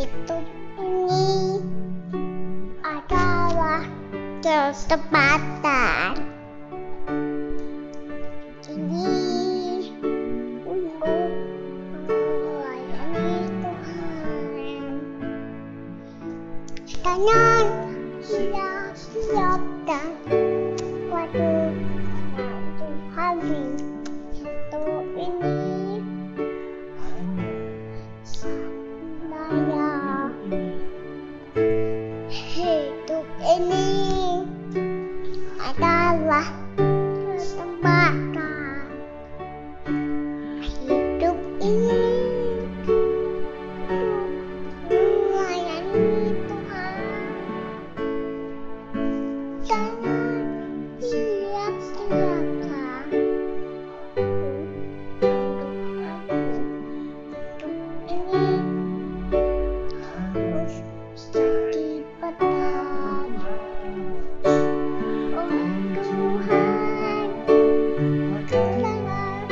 Hidup ini adalah kesempatan. Ini untuk melayani Tuhan. Jangan siap-siap dan waktu habis. Hidup ini hidup ini adalah kesempatan. Hidup ini melayani Tuhan. Jangan siap-siapkan hidup ini harus jadi pedang. Oh Tuhan, jangan selagi aku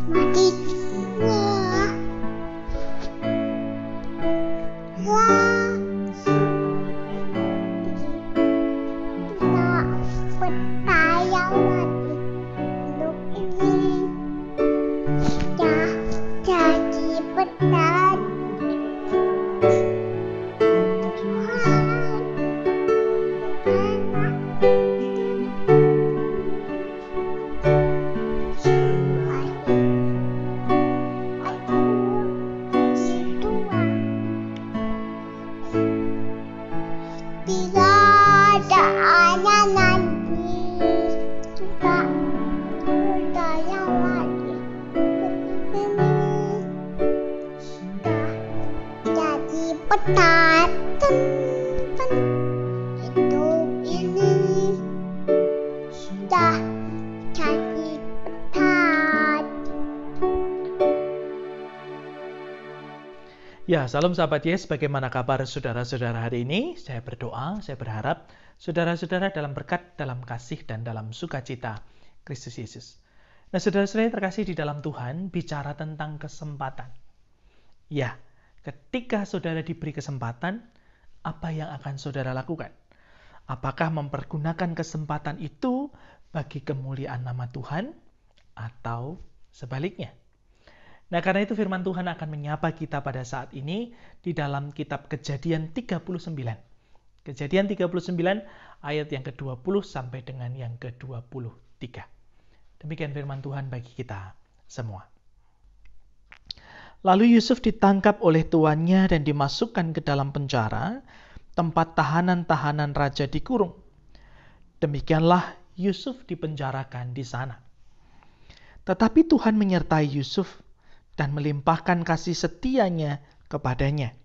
matinya. Tak percaya lagi. Hidup ini sudah jadi berat. Tidak ada nanti, tidak percaya lagi. Ini sudah jadi berat. Hidup ini sudah jadi berat. Ya, salam sahabat Yes, bagaimana kabar saudara-saudara hari ini? Saya berdoa, saya berharap saudara-saudara dalam berkat, dalam kasih, dan dalam sukacita Kristus Yesus. Nah, saudara-saudara yang terkasih di dalam Tuhan, bicara tentang kesempatan. Ya, ketika saudara diberi kesempatan, apa yang akan saudara lakukan? Apakah mempergunakan kesempatan itu bagi kemuliaan nama Tuhan, atau sebaliknya? Nah, karena itu firman Tuhan akan menyapa kita pada saat ini di dalam kitab Kejadian 39. Kejadian 39 ayat yang ke-20 sampai dengan yang ke-23. Demikian firman Tuhan bagi kita semua. Lalu Yusuf ditangkap oleh tuannya dan dimasukkan ke dalam penjara, tempat tahanan-tahanan raja dikurung. Demikianlah Yusuf dipenjarakan di sana. Tetapi Tuhan menyertai Yusuf dan melimpahkan kasih setianya kepadanya,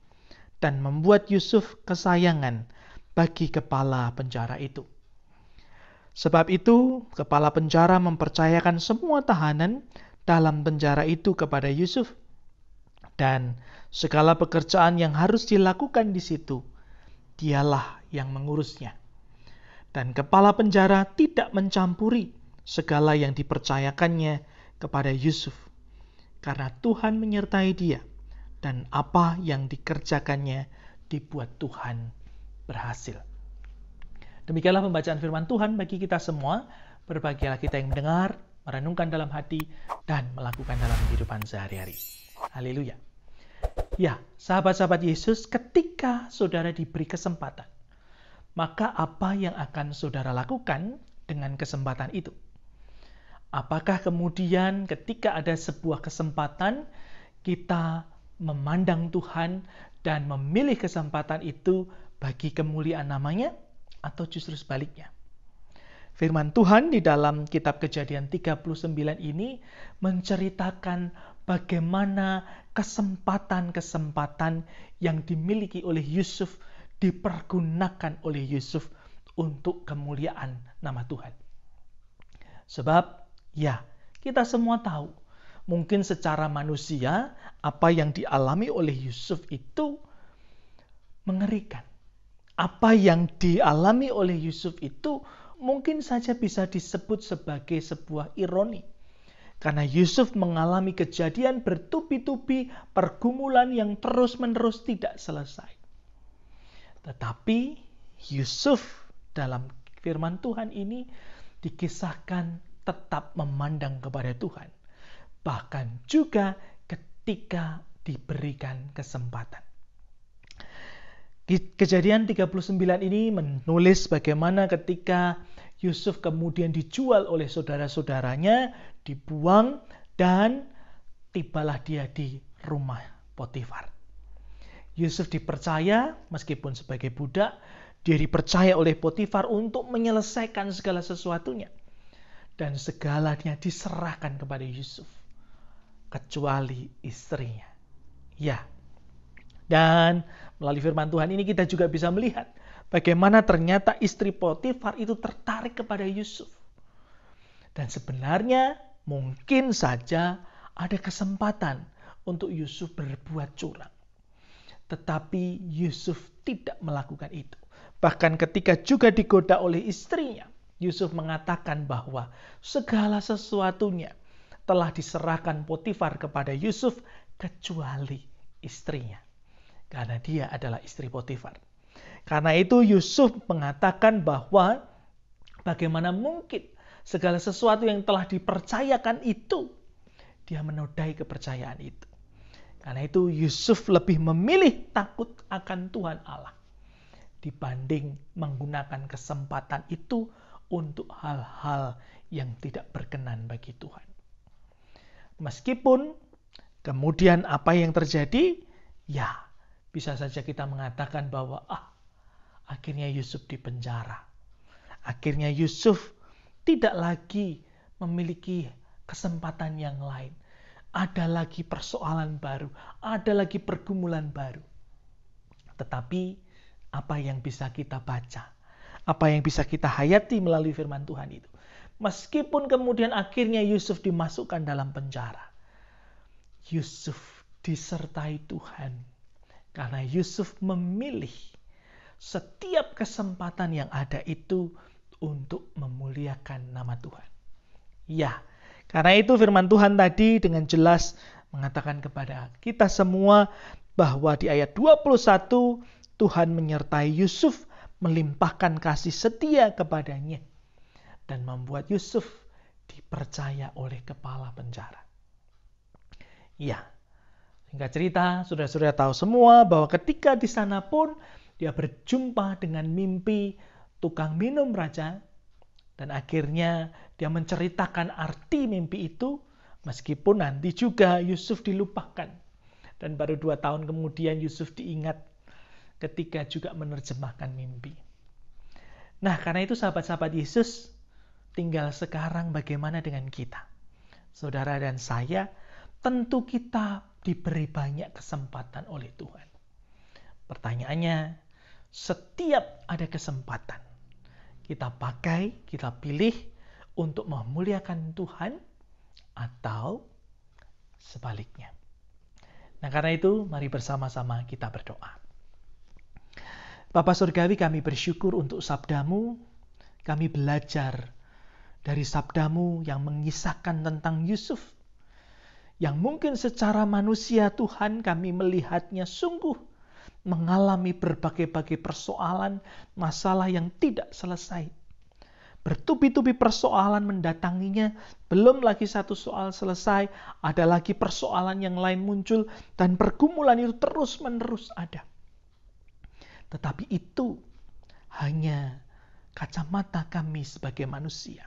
dan membuat Yusuf kesayangan bagi kepala penjara itu. Sebab itu, kepala penjara mempercayakan semua tahanan dalam penjara itu kepada Yusuf, dan segala pekerjaan yang harus dilakukan di situ, dialah yang mengurusnya. Dan kepala penjara tidak mencampuri segala yang dipercayakannya kepada Yusuf, karena Tuhan menyertai dia, dan apa yang dikerjakannya dibuat Tuhan berhasil. Demikianlah pembacaan firman Tuhan bagi kita semua. Berbahagialah kita yang mendengar, merenungkan dalam hati, dan melakukan dalam kehidupan sehari-hari. Haleluya. Ya, sahabat-sahabat Yesus, ketika saudara diberi kesempatan, maka apa yang akan saudara lakukan dengan kesempatan itu? Apakah kemudian ketika ada sebuah kesempatan, kita memandang Tuhan dan memilih kesempatan itu bagi kemuliaan namanya, atau justru sebaliknya? Firman Tuhan di dalam kitab Kejadian 39 ini menceritakan bagaimana kesempatan-kesempatan yang dimiliki oleh Yusuf dipergunakan oleh Yusuf untuk kemuliaan nama Tuhan. Sebab ya, kita semua tahu, mungkin secara manusia, apa yang dialami oleh Yusuf itu mengerikan. Apa yang dialami oleh Yusuf itu mungkin saja bisa disebut sebagai sebuah ironi. Karena Yusuf mengalami kejadian bertubi-tubi, pergumulan yang terus-menerus tidak selesai. Tetapi Yusuf dalam firman Tuhan ini dikisahkan tetap memandang kepada Tuhan. Bahkan juga ketika diberikan kesempatan. Kejadian 39 ini menulis bagaimana ketika Yusuf kemudian dijual oleh saudara-saudaranya, dibuang, dan tibalah dia di rumah Potifar. Yusuf dipercaya, meskipun sebagai budak, dia dipercaya oleh Potifar untuk menyelesaikan segala sesuatunya. Dan segalanya diserahkan kepada Yusuf, kecuali istrinya. Ya, dan melalui firman Tuhan ini kita juga bisa melihat bagaimana ternyata istri Potifar itu tertarik kepada Yusuf. Dan sebenarnya mungkin saja ada kesempatan untuk Yusuf berbuat curang. Tetapi Yusuf tidak melakukan itu. Bahkan ketika juga digoda oleh istrinya, Yusuf mengatakan bahwa segala sesuatunya telah diserahkan Potifar kepada Yusuf kecuali istrinya. Karena dia adalah istri Potifar. Karena itu Yusuf mengatakan bahwa bagaimana mungkin segala sesuatu yang telah dipercayakan itu, dia menodai kepercayaan itu. Karena itu Yusuf lebih memilih takut akan Tuhan Allah dibanding menggunakan kesempatan itu untuk hal-hal yang tidak berkenan bagi Tuhan. Meskipun kemudian apa yang terjadi, ya bisa saja kita mengatakan bahwa akhirnya Yusuf dipenjara. Akhirnya Yusuf tidak lagi memiliki kesempatan yang lain. Ada lagi persoalan baru, ada lagi pergumulan baru. Tetapi apa yang bisa kita baca, apa yang bisa kita hayati melalui firman Tuhan itu. Meskipun kemudian akhirnya Yusuf dimasukkan dalam penjara, Yusuf disertai Tuhan. Karena Yusuf memilih setiap kesempatan yang ada itu untuk memuliakan nama Tuhan. Ya, karena itu firman Tuhan tadi dengan jelas mengatakan kepada kita semua bahwa di ayat 21 Tuhan menyertai Yusuf, melimpahkan kasih setia kepadanya dan membuat Yusuf dipercaya oleh kepala penjara. Ya, singkat cerita, saudara-saudara tahu semua bahwa ketika di sana pun dia berjumpa dengan mimpi tukang minum raja. Dan akhirnya dia menceritakan arti mimpi itu, meskipun nanti juga Yusuf dilupakan. Dan baru 2 tahun kemudian Yusuf diingat ketika juga menerjemahkan mimpi. Nah, karena itu sahabat-sahabat Yesus, tinggal sekarang bagaimana dengan kita? Saudara dan saya, tentu kita diberi banyak kesempatan oleh Tuhan. Pertanyaannya, setiap ada kesempatan, kita pakai, kita pilih untuk memuliakan Tuhan atau sebaliknya. Nah, karena itu mari bersama-sama kita berdoa. Bapa Surgawi, kami bersyukur untuk sabdamu. Kami belajar dari sabdamu yang mengisahkan tentang Yusuf. Yang mungkin secara manusia Tuhan kami melihatnya sungguh mengalami berbagai-bagai persoalan, masalah yang tidak selesai. Bertubi-tubi persoalan mendatanginya, belum lagi satu soal selesai, ada lagi persoalan yang lain muncul, dan pergumulan itu terus-menerus ada. Tetapi itu hanya kacamata kami sebagai manusia.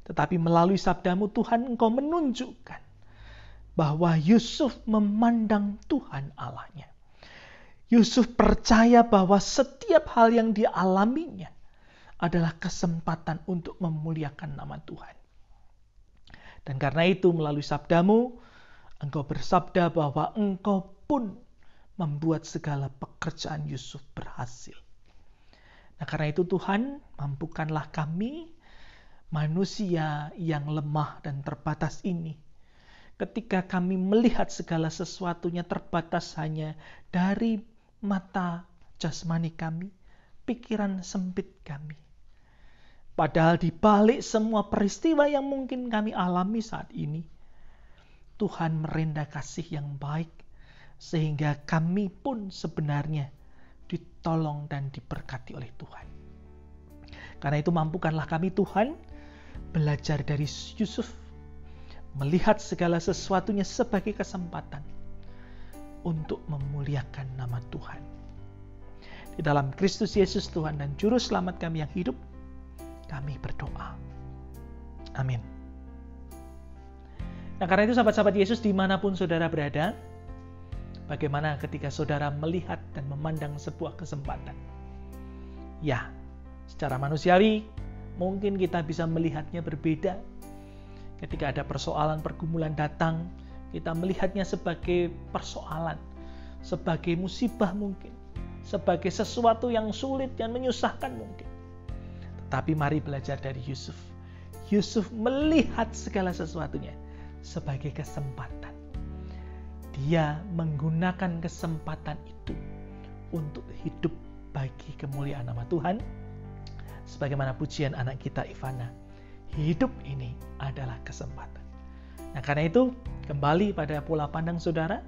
Tetapi melalui sabdamu Tuhan, Engkau menunjukkan bahwa Yusuf memandang Tuhan Allahnya. Yusuf percaya bahwa setiap hal yang dia alaminya adalah kesempatan untuk memuliakan nama Tuhan. Dan karena itu melalui sabdamu, Engkau bersabda bahwa Engkau pun membuat segala pekerjaan Yusuf berhasil. Nah, karena itu Tuhan, mampukanlah kami, manusia yang lemah dan terbatas ini, ketika kami melihat segala sesuatunya terbatas hanya dari mata jasmani kami, pikiran sempit kami. Padahal di balik semua peristiwa yang mungkin kami alami saat ini, Tuhan merendah kasih yang baik, sehingga kami pun sebenarnya ditolong dan diberkati oleh Tuhan. Karena itu mampukanlah kami Tuhan belajar dari Yusuf, melihat segala sesuatunya sebagai kesempatan untuk memuliakan nama Tuhan. Di dalam Kristus Yesus Tuhan dan Juru Selamat kami yang hidup, kami berdoa. Amin. Nah, karena itu sahabat-sahabat Yesus dimanapun saudara berada, bagaimana ketika saudara melihat dan memandang sebuah kesempatan? Ya, secara manusiawi mungkin kita bisa melihatnya berbeda. Ketika ada persoalan pergumulan datang, kita melihatnya sebagai persoalan, sebagai musibah mungkin, sebagai sesuatu yang sulit dan menyusahkan mungkin. Tetapi mari belajar dari Yusuf. Yusuf melihat segala sesuatunya sebagai kesempatan. Dia menggunakan kesempatan itu untuk hidup bagi kemuliaan nama Tuhan. Sebagaimana pujian anak kita Ivana, hidup ini adalah kesempatan. Nah, karena itu kembali pada pola pandang saudara,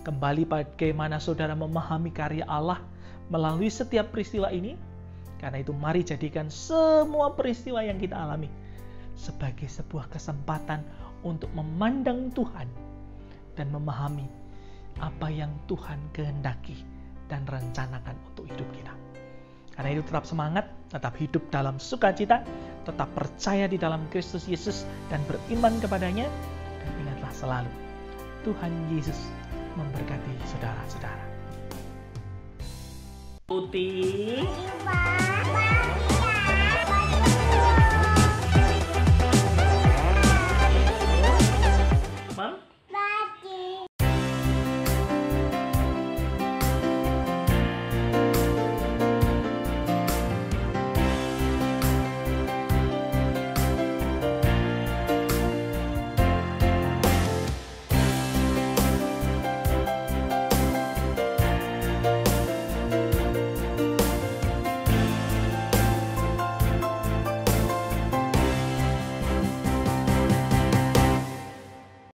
kembali bagaimana saudara memahami karya Allah melalui setiap peristiwa ini. Karena itu mari jadikan semua peristiwa yang kita alami sebagai sebuah kesempatan untuk memandang Tuhan dan memahami apa yang Tuhan kehendaki dan rencanakan untuk hidup kita. Karena itu tetap semangat, tetap hidup dalam sukacita, tetap percaya di dalam Kristus Yesus dan beriman kepadanya. Dan ingatlah selalu, Tuhan Yesus memberkati saudara-saudara. Putih. Bye.